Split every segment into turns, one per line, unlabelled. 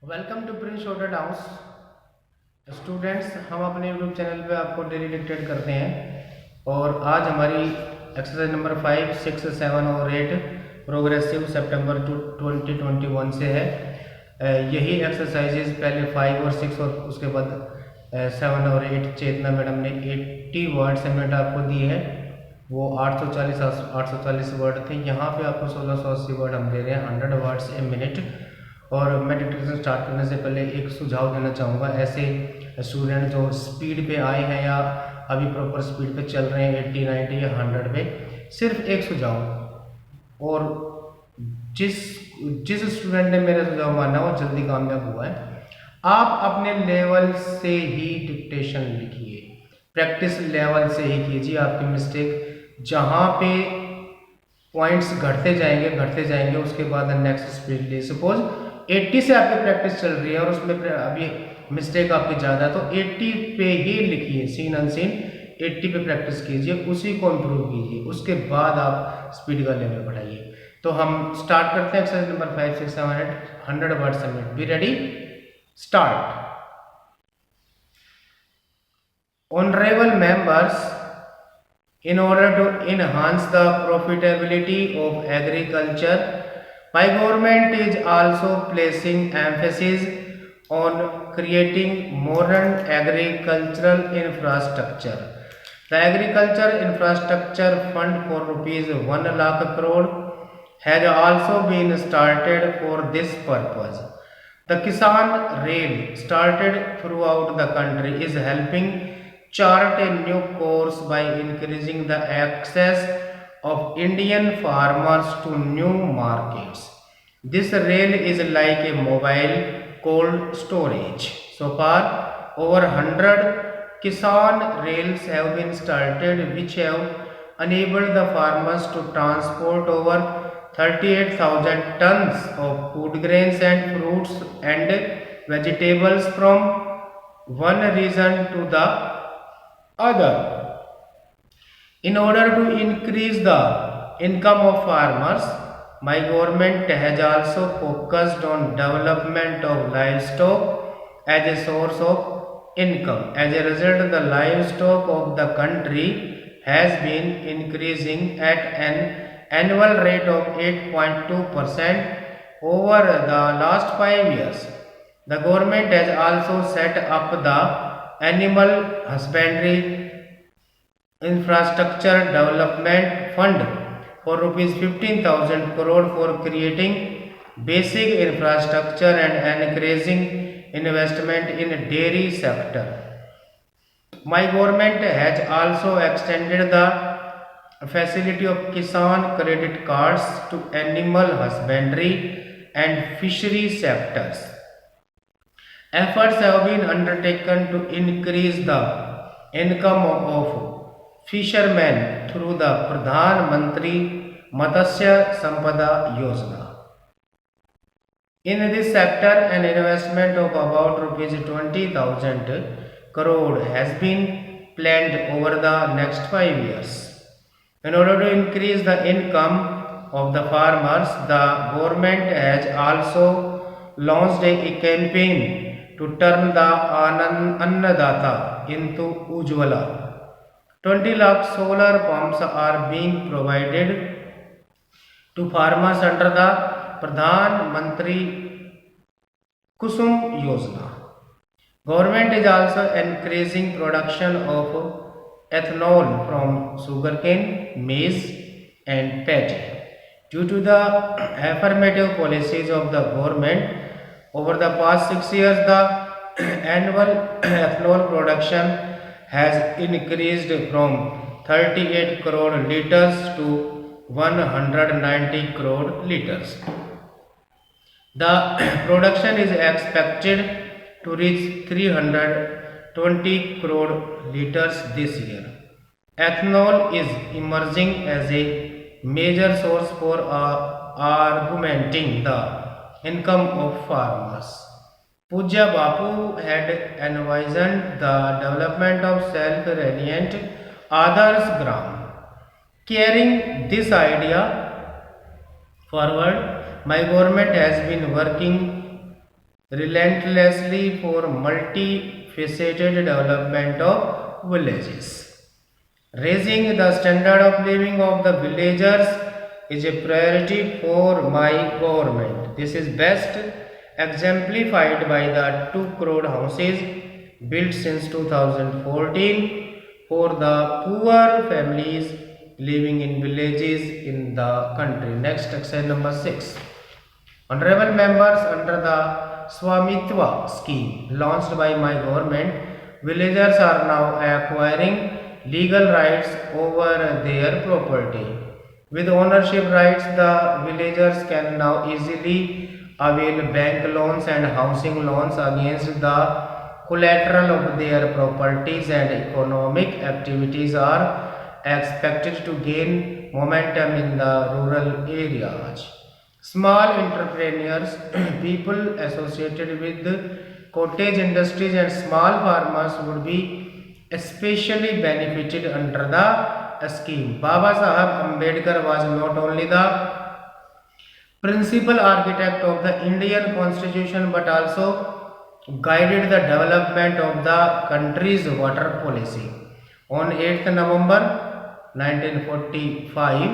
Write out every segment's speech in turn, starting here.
Welcome to prince shorted house students. हम अपने YouTube channel पे आपको डेली डिक्टेट करते हैं और आज हमारी एक्सरसाइज नंबर 5, 6, 7 और 8 प्रोग्रेसिव सितंबर 2021 से है। यही एक्सरसाइजेज पहले 5 और 6 और उसके बाद 7 और 8 चेतना मैडम ने 80 वर्ड सेगमेंट आपको दिए हैं। वो 840 वर्ड थे। यहाँ पे आपको 1680 वर्ड हम दे रहे हैं, 100 वर्ड्स ए मिनट। और मैं डिक्टेशन स्टार्ट करने से पहले एक सुझाव देना चाहूँगा। ऐसे स्टूडेंट जो स्पीड पे आए हैं या अभी प्रॉपर स्पीड पे चल रहे हैं 80, 90 या 100 पे, सिर्फ एक सुझाव, और जिस जिस स्टूडेंट ने मेरा सुझाव माना वो जल्दी कामयाब हुआ है। आप अपने लेवल से ही डिक्टेशन लिखिए, प्रैक्टिस लेवल से ही कीजिए। आपकी मिस्टेक जहाँ पे पॉइंट्स घटते जाएंगे उसके बाद नेक्स्ट स्पीड ली। सपोज 80 से आपकी प्रैक्टिस चल रही है और उसमें अभी मिस्टेक आपकी ज़्यादा है, तो 80 पे ही लिखिए, सीन अनसीन 80 पे प्रैक्टिस कीजिए, उसी को इम्प्रूव कीजिए, उसके बाद आप स्पीड का लेवल बढ़ाइए। तो हम स्टार्ट करते हैं exercise number 5, 6, 7, 8 100 word submit. Be ready, start. Honorable members, in order to enhance the profitability of agriculture, my government is also placing emphasis on creating modern agricultural infrastructure. The Agriculture Infrastructure Fund for rupees 1 lakh crore has also been started for this purpose. The Kisan Rail, started throughout the country, is helping chart a new course by increasing the access of Indian farmers to new markets. This rail is like a mobile cold storage. So far, over 100 Kisan rails have been started, which have enabled the farmers to transport over 38,000 tons of food grains and fruits and vegetables from one region to the other. In order to increase the income of farmers, my government has also focused on development of livestock as a source of income. As a result, the livestock of the country has been increasing at an annual rate of 8.2% over the last 5 years. The government has also set up the Animal Husbandry Infrastructure Development Fund for rupees 15,000 crore for creating basic infrastructure and encouraging investment in dairy sector. My government has also extended the facility of Kisan credit cards to animal husbandry and fishery sectors. Efforts have been undertaken to increase the income of fishermen through the Pradhan Mantri Matsya Sampada Yojana. In this sector, an investment of about rupees 20,000 crore has been planned over the next 5 years. In order to increase the income of the farmers, the government has also launched a campaign to turn the Annadata into Ujjwala. 20 lakh solar pumps are being provided to farmers under the Pradhan Mantri Kusum Yojana. Government is also increasing production of ethanol from sugarcane, maize and paddy. Due to the affirmative policies of the government, over the past 6 years, the annual ethanol production has increased from 38 crore liters to 190 crore liters. The production is expected to reach 320 crore liters this year. Ethanol is emerging as a major source for augmenting the income of farmers. Pujya Bapu had envisioned the development of self-reliant Adarsh Gram. Carrying this idea forward, my government has been working relentlessly for multifaceted development of villages. Raising the standard of living of the villagers is a priority for my government. This is best exemplified by the 2 crore houses built since 2014 for the poor families living in villages in the country. Next, exercise number 6. Honorable members, under the Swamitwa scheme launched by my government, villagers are now acquiring legal rights over their property. With ownership rights, the villagers can now easily avail bank loans and housing loans against the collateral of their properties, and economic activities are expected to gain momentum in the rural areas. Small entrepreneurs, people associated with the cottage industries and small farmers would be especially benefited under the scheme. Baba Saheb Ambedkar was not only the principal architect of the Indian Constitution but also guided the development of the country's water policy. On 8th November 1945,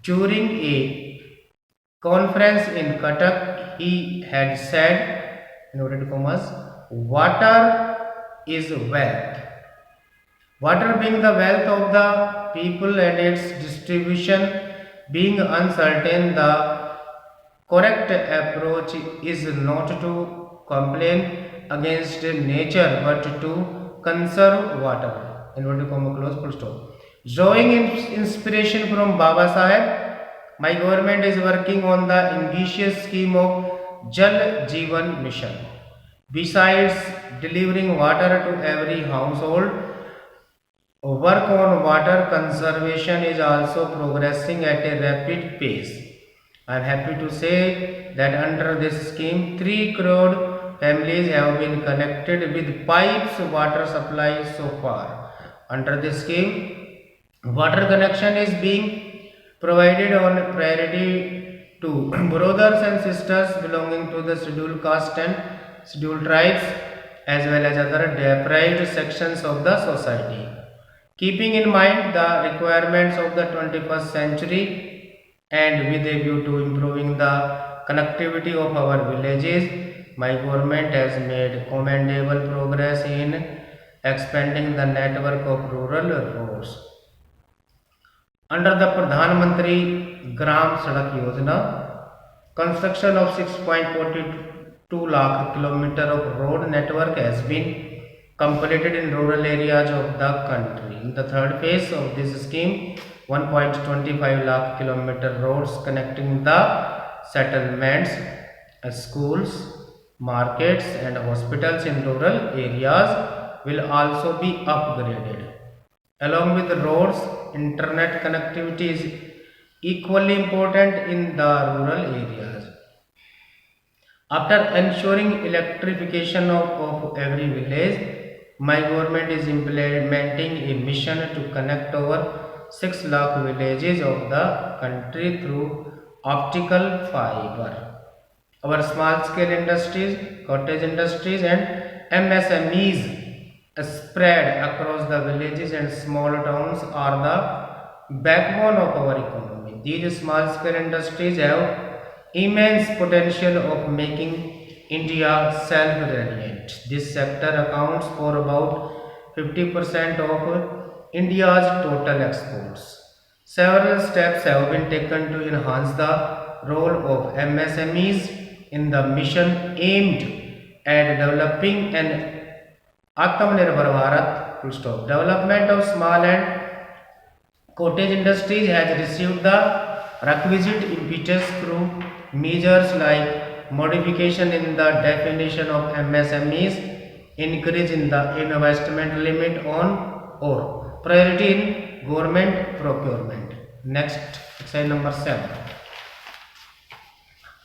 during a conference in Cuttack, he had said, inverted commas, water is wealth. Water being the wealth of the people and its distribution being uncertain, the correct approach is not to complain against nature but to conserve water. Inverted comma close full stop. Drawing inspiration from Baba Saheb, my government is working on the ambitious scheme of Jal Jeevan Mission. Besides delivering water to every household, work on water conservation is also progressing at a rapid pace. I am happy to say that under this scheme, 3 crore families have been connected with pipes water supply so far. Under this scheme, water connection is being provided on priority to brothers and sisters belonging to the scheduled caste and scheduled tribes as well as other deprived sections of the society. Keeping in mind the requirements of the 21st century and with a view to improving the connectivity of our villages, my government has made commendable progress in expanding the network of rural roads. Under the Pradhan Mantri Gram Sadak Yojana, construction of 6.42 lakh kilometer of road network has been completed in rural areas of the country. In the third phase of this scheme, 1.25 lakh kilometer roads connecting the settlements, schools, markets and hospitals in rural areas will also be upgraded. Along with the roads, internet connectivity is equally important in the rural areas. After ensuring electrification of every village, my government is implementing a mission to connect over 6 lakh villages of the country through optical fiber. Our small scale industries, cottage industries and MSMEs spread across the villages and small towns are the backbone of our economy. These small scale industries have immense potential of making India self-reliant. This sector accounts for about 50% of India's total exports. Several steps have been taken to enhance the role of MSMEs in the mission aimed at developing an Atmanirbhar Bharat. Full stop. Development of small and cottage industries has received the requisite impetus through measures like modification in the definition of MSMEs, increase in the investment limit on or priority in government procurement. Next, exercise number 7.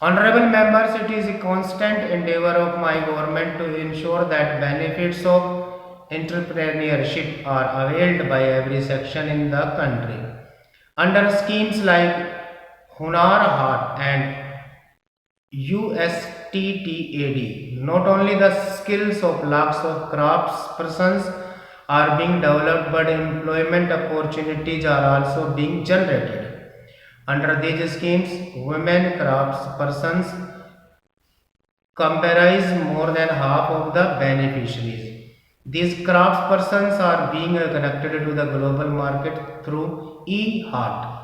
Honorable members, it is a constant endeavor of my government to ensure that benefits of entrepreneurship are availed by every section in the country. Under schemes like Hunar Haat and STTAD. Not only the skills of lakhs of crafts persons are being developed, but employment opportunities are also being generated. Under these schemes, women crafts persons comprise more than half of the beneficiaries. These crafts persons are being connected to the global market through e-heart.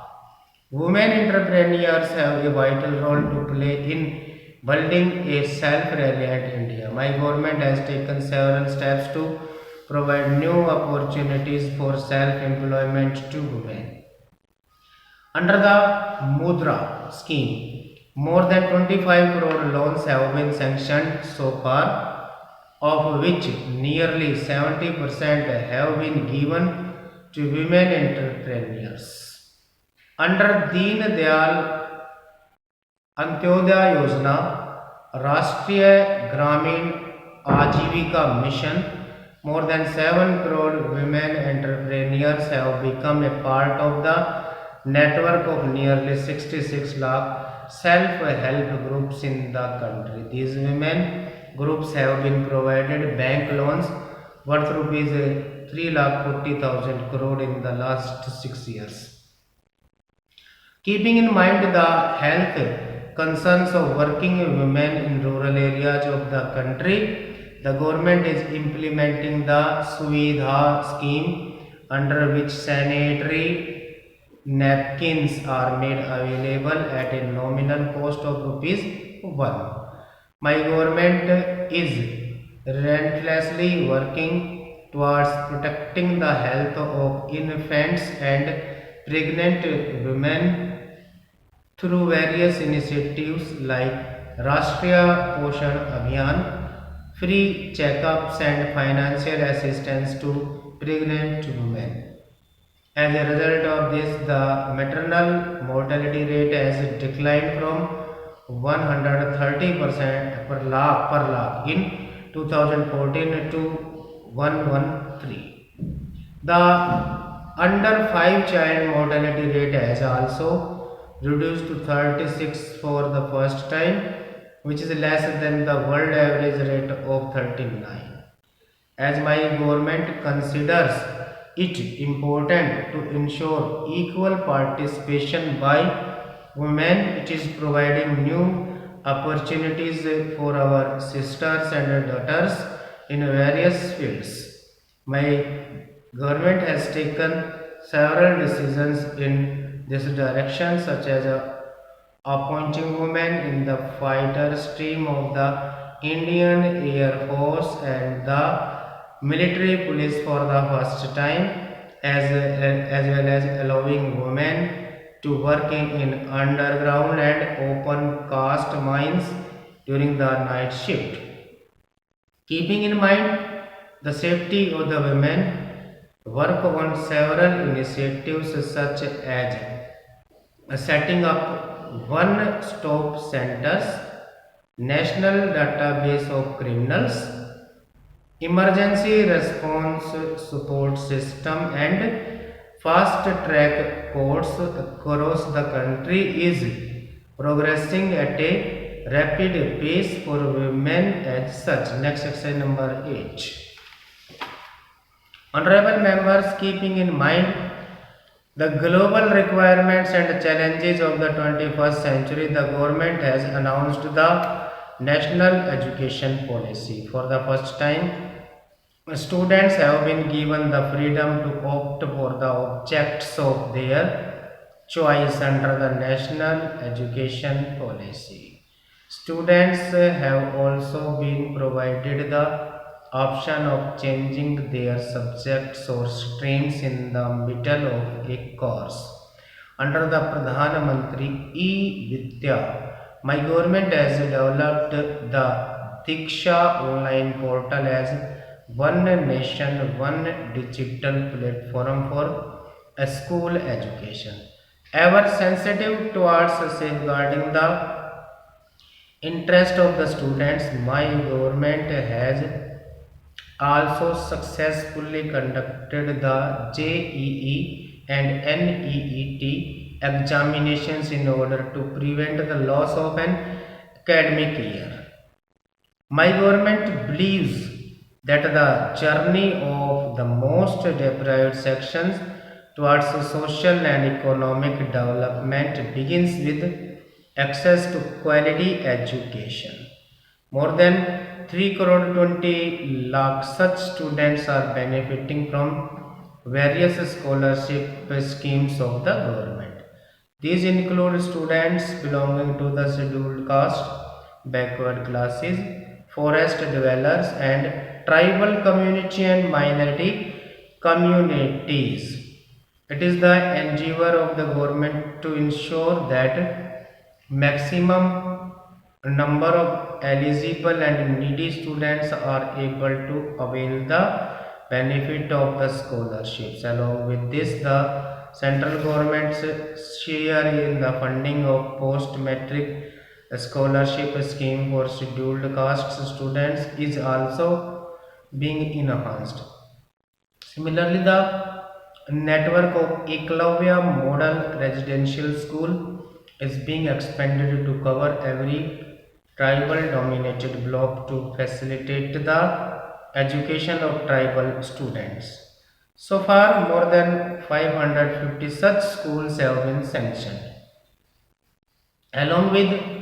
Women entrepreneurs have a vital role to play in building a self-reliant India. My government has taken several steps to provide new opportunities for self-employment to women. Under the Mudra scheme, more than 25 crore loans have been sanctioned so far, of which nearly 70% have been given to women entrepreneurs. Under Deen Dayal Antyodaya Yojana, Rashtriya Gramin Ajivika Mission, more than 7 crore women entrepreneurs have become a part of the network of nearly 66 lakh self-help groups in the country. These women groups have been provided bank loans worth rupees 3,40,000 crore in the last 6 years. Keeping in mind the health concerns of working women in rural areas of the country, the government is implementing the Suvidha scheme, under which sanitary napkins are made available at a nominal cost of rupees 1. My government is relentlessly working towards protecting the health of infants and pregnant women through various initiatives like Rashtriya Poshan Abhiyan, free checkups and financial assistance to pregnant women. As a result of this, the maternal mortality rate has declined from 130% per lakh in 2014 to 113. The under 5 child mortality rate has also reduced to 36 for the first time, which is less than the world average rate of 39. As my government considers it important to ensure equal participation by women, it is providing new opportunities for our sisters and daughters in various fields. My government has taken several decisions in this direction, such as appointing women in the fighter stream of the Indian Air Force and the military police for the first time, as well as allowing women to work in underground and open cast mines during the night shift. Keeping in mind the safety of the women, work on several initiatives such as setting up one-stop centers, national database of criminals, emergency response support system and fast-track courts across the country is progressing at a rapid pace for women as such. Next section number 8. Honorable members, keeping in mind the global requirements and challenges of the 21st century, the government has announced the National Education Policy. For the first time, students have been given the freedom to opt for the objects of their choice under the National Education Policy. Students have also been provided the option of changing their subjects or streams in the middle of a course. Under the Pradhan Mantri E-Vidya, my government has developed the Diksha online portal as one nation, one digital platform for school education. Ever sensitive towards safeguarding the interest of the students, my government has also successfully conducted the JEE and NEET examinations in order to prevent the loss of an academic year. My government believes that the journey of the most deprived sections towards social and economic development begins with access to quality education. More than 3 crore 20 lakh such students are benefiting from various scholarship schemes of the government. These include students belonging to the scheduled caste, backward classes, forest dwellers, and tribal community and minority communities. It is the endeavor of the government to ensure that maximum number of eligible and needy students are able to avail the benefit of the scholarships. Along with this, the central government's share in the funding of post-matric scholarship scheme for scheduled castes students is also being enhanced. Similarly, the network of Eklavya Model Residential School is being expanded to cover every tribal dominated block to facilitate the education of tribal students. So far, more than 550 such schools have been sanctioned. Along with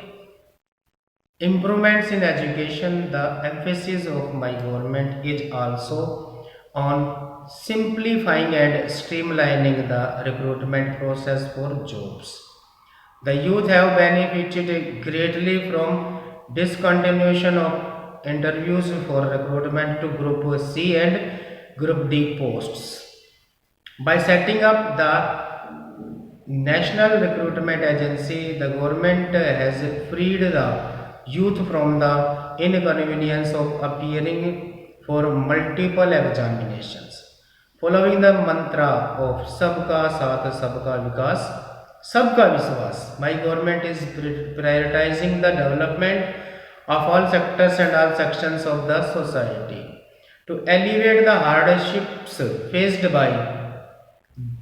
improvements in education, the emphasis of my government is also on simplifying and streamlining the recruitment process for jobs. The youth have benefited greatly from discontinuation of interviews for recruitment to Group C and Group D posts. By setting up the National Recruitment Agency, the government has freed the youth from the inconvenience of appearing for multiple examinations. Following the mantra of Sabka Saath Sabka Vikas, Sabka Viswas, my government is prioritizing the development of all sectors and all sections of the society to alleviate the hardships faced by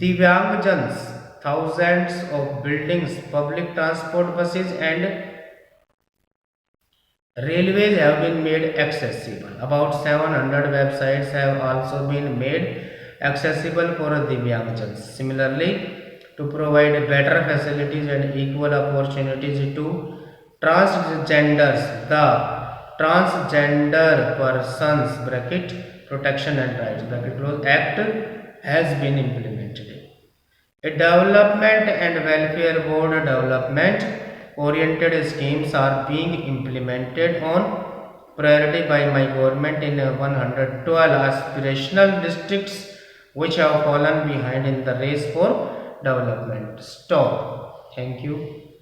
Divyangjans. Thousands of buildings, public transport buses, and railways have been made accessible. About 700 websites have also been made accessible for Divyangjans. Similarly, to provide better facilities and equal opportunities to transgenders, the Transgender Persons bracket Protection and Rights bracket close Act has been implemented. A development and welfare board development oriented schemes are being implemented on priority by my government in 112 aspirational districts which have fallen behind in the race for development. Stop. Thank you.